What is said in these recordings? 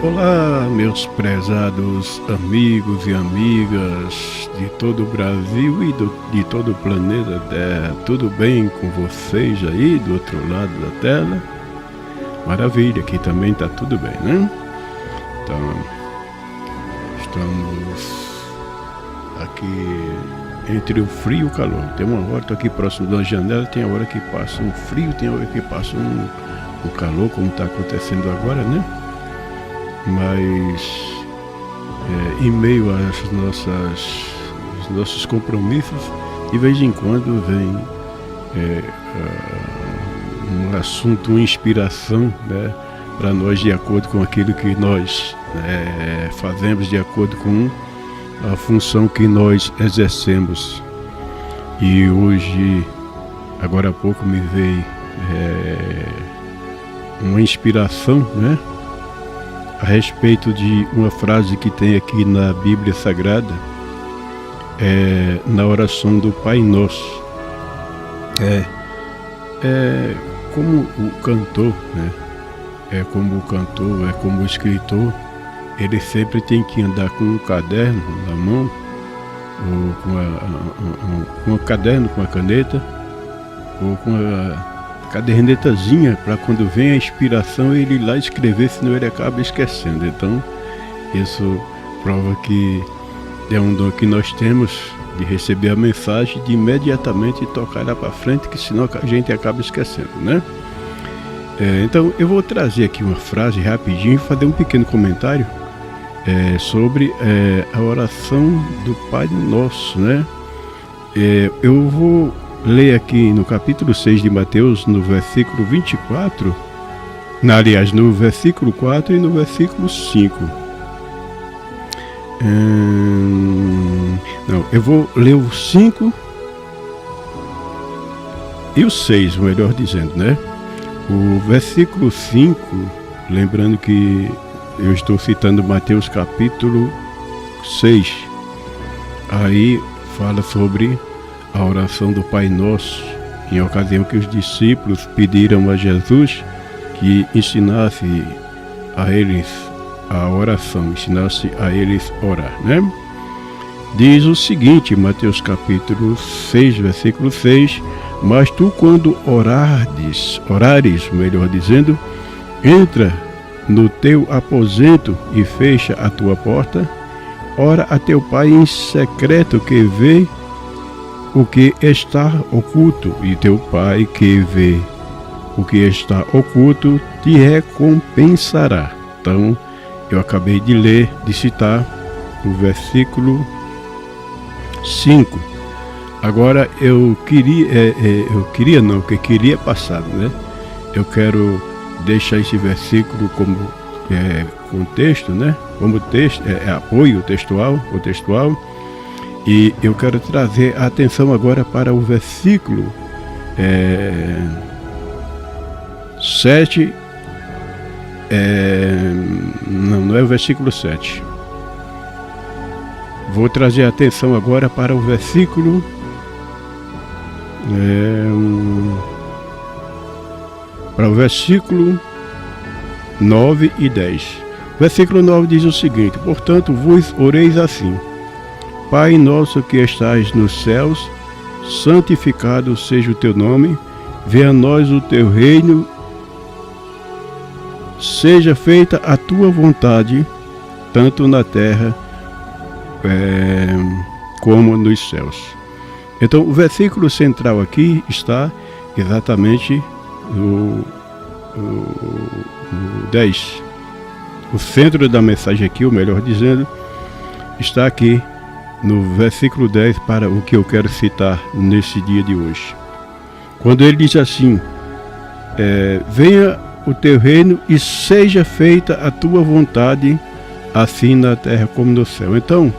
Olá, meus prezados amigos e amigas de todo o Brasil e de todo o planeta Terra. Tudo bem com vocês aí do outro lado da tela? Maravilha, aqui também tá tudo bem, né? Então, estamos aqui entre o frio e o calor. Tem uma hora, tô aqui próximo da janela, tem a hora que passa um frio, tem a hora que passa um calor, como está acontecendo agora, né? Mas em meio aos nossos compromissos, de vez em quando vem um assunto, uma inspiração, né, para nós, de acordo com aquilo que nós fazemos, de acordo com a função que nós exercemos. E hoje, agora há pouco, me veio uma inspiração, né, a respeito de uma frase que tem aqui na Bíblia Sagrada, na oração do Pai Nosso. Como o cantor, né? Como o escritor, ele sempre tem que andar com um caderno na mão, ou com um caderno, com a caneta, ou com a cadernetazinha, para quando vem a inspiração ele ir lá escrever, senão ele acaba esquecendo. Então isso prova que é um dom que nós temos, de receber a mensagem, de imediatamente tocar lá para frente, que senão a gente acaba esquecendo, né? Então eu vou trazer aqui uma frase rapidinho e fazer um pequeno comentário sobre a oração do Pai Nosso, né? Eu vou ler aqui no capítulo 6 de Mateus, no versículo 24, aliás, no versículo 4 e no versículo 5. Eu vou ler o 5 e o 6, melhor dizendo, né? O versículo 5, lembrando que eu estou citando Mateus capítulo 6, aí fala sobre a oração do Pai Nosso, em ocasião que os discípulos pediram a Jesus que ensinasse a eles a oração, ensinasse a eles orar, né? Diz o seguinte, Mateus capítulo 6, versículo 6: mas tu, quando orares, melhor dizendo, entra no teu aposento e fecha a tua porta, ora a teu Pai em secreto, que vê o que está oculto, e teu Pai que vê o que está oculto te recompensará. Então, eu acabei de ler, de citar o versículo 5. Agora eu queria passar, né? Eu quero deixar esse versículo como contexto, né? Como texto, apoio textual. E eu quero trazer a atenção agora para o versículo 7. Não é o versículo 7. Vou trazer a atenção agora para o versículo 9 e 10. Versículo 9 diz o seguinte: portanto, vos oreis assim: Pai nosso que estás nos céus, santificado seja o teu nome, venha a nós o teu reino, seja feita a tua vontade, tanto na terra como nos céus. Então, o versículo central aqui está exatamente no 10. O centro da mensagem aqui, ou melhor dizendo, está aqui no versículo 10, para o que eu quero citar nesse dia de hoje. Quando ele diz assim: venha o teu reino e seja feita a tua vontade, assim na terra como no céu. Então,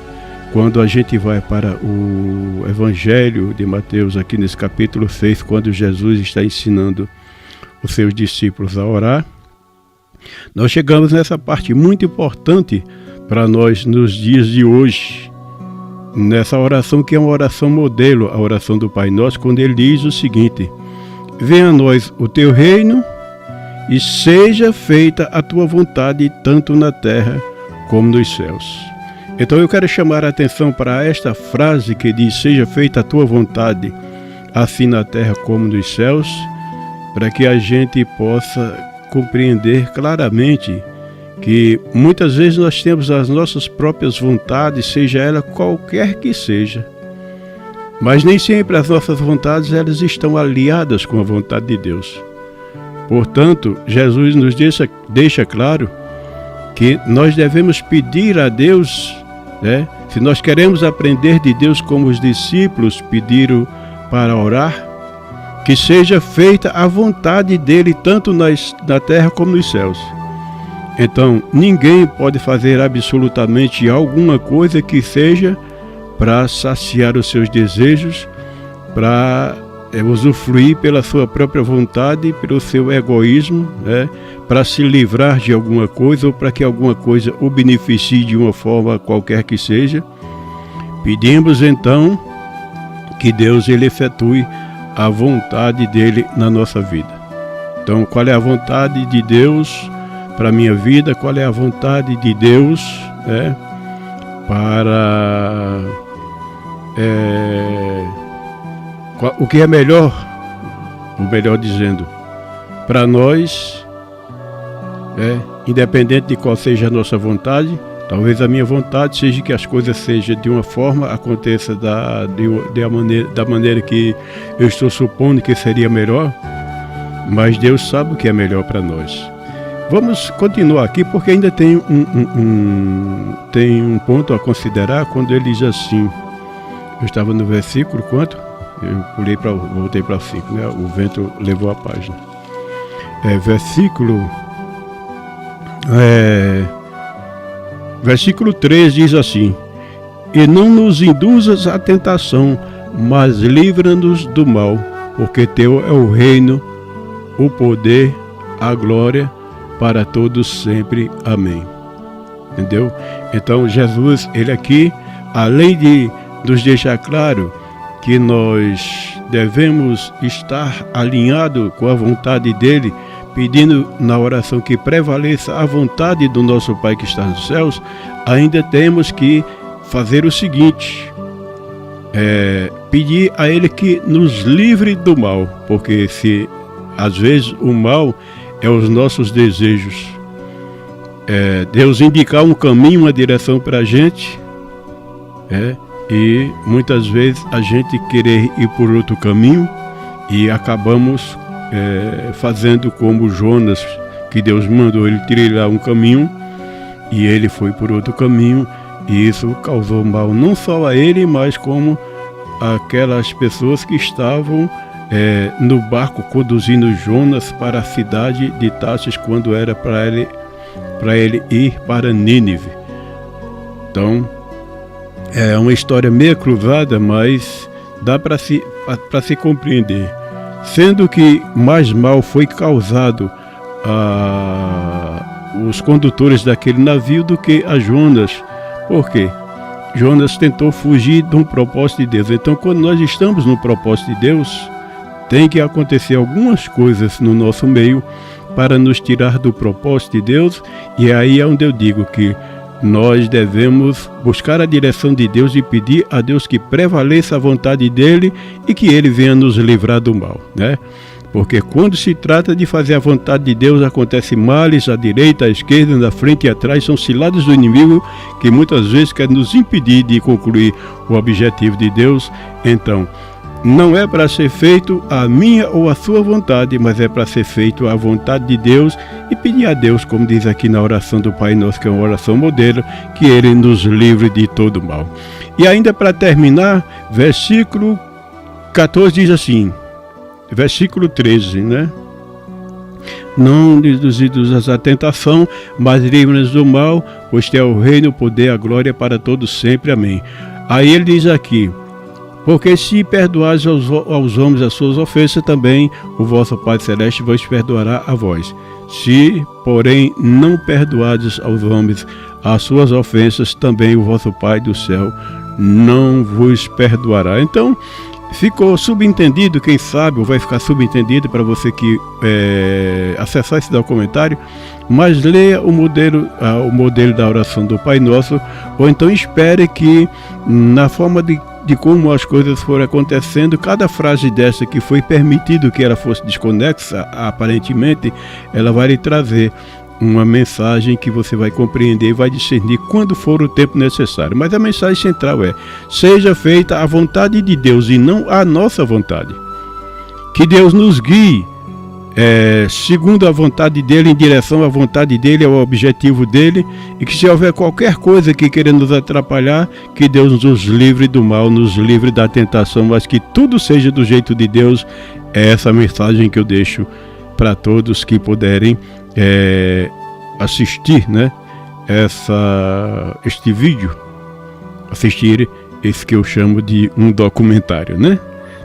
quando a gente vai para o Evangelho de Mateus, aqui nesse capítulo 6, quando Jesus está ensinando os seus discípulos a orar, nós chegamos nessa parte muito importante para nós nos dias de hoje, nessa oração que é uma oração modelo, a oração do Pai Nosso, quando ele diz o seguinte: venha a nós o teu reino e seja feita a tua vontade tanto na terra como nos céus. Então eu quero chamar a atenção para esta frase que diz: seja feita a tua vontade, assim na terra como nos céus, para que a gente possa compreender claramente que muitas vezes nós temos as nossas próprias vontades, seja ela qualquer que seja, mas nem sempre as nossas vontades elas estão aliadas com a vontade de Deus. Portanto, Jesus nos deixa claro que nós devemos pedir a Deus, se nós queremos aprender de Deus como os discípulos pediram para orar, que seja feita a vontade dele tanto na terra como nos céus. Então, ninguém pode fazer absolutamente alguma coisa que seja para saciar os seus desejos, para usufruir pela sua própria vontade, pelo seu egoísmo, para se livrar de alguma coisa ou para que alguma coisa o beneficie de uma forma qualquer que seja. Pedimos então que Deus ele efetue a vontade dele na nossa vida. Então, qual é a vontade de Deus para a minha vida? Qual é a vontade de Deus para o que é melhor, ou melhor dizendo, para nós, independente de qual seja a nossa vontade. Talvez a minha vontade seja que as coisas sejam de uma forma, aconteça da maneira que eu estou supondo que seria melhor, mas Deus sabe o que é melhor para nós. Vamos continuar aqui, porque ainda tem um ponto a considerar quando ele diz assim. Eu estava no versículo quanto? Eu voltei para 5, né? O vento levou a página. Versículo 3 diz assim: e não nos induzas à tentação, mas livra-nos do mal, porque teu é o reino, o poder, a glória, para todos sempre. Amém. Entendeu? Então Jesus, ele aqui, além de nos deixar claro que nós devemos estar alinhados com a vontade dele, pedindo na oração que prevaleça a vontade do nosso Pai que está nos céus, ainda temos que fazer o seguinte: pedir a ele que nos livre do mal, porque se às vezes o mal é os nossos desejos, Deus indicar um caminho, uma direção para a gente, e muitas vezes a gente querer ir por outro caminho e acabamos fazendo como Jonas, que Deus mandou ele trilhar um caminho e ele foi por outro caminho, e isso causou mal não só a ele, mas como aquelas pessoas que estavam no barco conduzindo Jonas para a cidade de Tarsis, quando era para ele ir para Nínive. Então é uma história meio cruzada, mas dá para se compreender. Sendo que mais mal foi causado aos condutores daquele navio do que a Jonas. Por quê? Jonas tentou fugir de um propósito de Deus. Então, quando nós estamos no propósito de Deus, tem que acontecer algumas coisas no nosso meio para nos tirar do propósito de Deus. E aí é onde eu digo que nós devemos buscar a direção de Deus e pedir a Deus que prevaleça a vontade dele e que ele venha nos livrar do mal, né? Porque quando se trata de fazer a vontade de Deus, acontece males à direita, à esquerda, na frente e atrás, são ciladas do inimigo que muitas vezes quer nos impedir de concluir o objetivo de Deus. Então, não é para ser feito a minha ou a sua vontade, mas é para ser feito a vontade de Deus, e pedir a Deus, como diz aqui na oração do Pai Nosso, que é uma oração modelo, que Ele nos livre de todo mal. E ainda para terminar, versículo 14 diz assim, versículo 13, né? Não induzidos à tentação, mas livre-nos do mal, pois teu é o reino, o poder, a glória para todos sempre. Amém. Aí ele diz aqui: porque se perdoares aos homens as suas ofensas, também o vosso Pai Celeste vos perdoará a vós. Se, porém, não perdoardes aos homens as suas ofensas, também o vosso Pai do céu não vos perdoará. Então, ficou subentendido, quem sabe, ou vai ficar subentendido para você que acessar esse documentário, mas leia o modelo da oração do Pai Nosso, ou então espere que na forma de como as coisas foram acontecendo, cada frase dessa que foi permitido que ela fosse desconexa, aparentemente, ela vai lhe trazer uma mensagem que você vai compreender e vai discernir quando for o tempo necessário. Mas a mensagem central é: seja feita a vontade de Deus e não a nossa vontade. Que Deus nos guie segundo a vontade dele, em direção à vontade dele, ao objetivo dele, e que se houver qualquer coisa que queira nos atrapalhar, que Deus nos livre do mal, nos livre da tentação, mas que tudo seja do jeito de Deus. É essa mensagem que eu deixo para todos que puderem assistir, né, este vídeo, assistir esse que eu chamo de um documentário, né?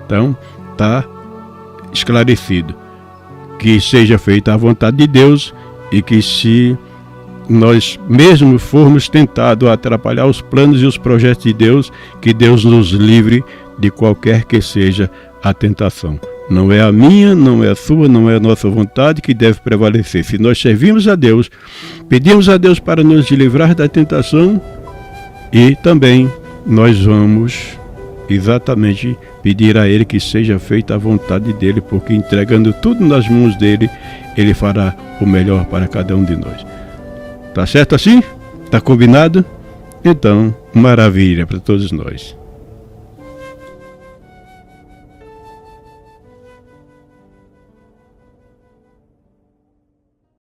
Então, tá esclarecido. Que seja feita a vontade de Deus, e que se nós mesmos formos tentados a atrapalhar os planos e os projetos de Deus, que Deus nos livre de qualquer que seja a tentação. Não é a minha, não é a sua, não é a nossa vontade que deve prevalecer. Se nós servimos a Deus, pedimos a Deus para nos livrar da tentação, e também nós vamos exatamente pedir a Ele que seja feita a vontade dEle, porque entregando tudo nas mãos dEle, Ele fará o melhor para cada um de nós. Tá certo assim? Tá combinado? Então, maravilha para todos nós.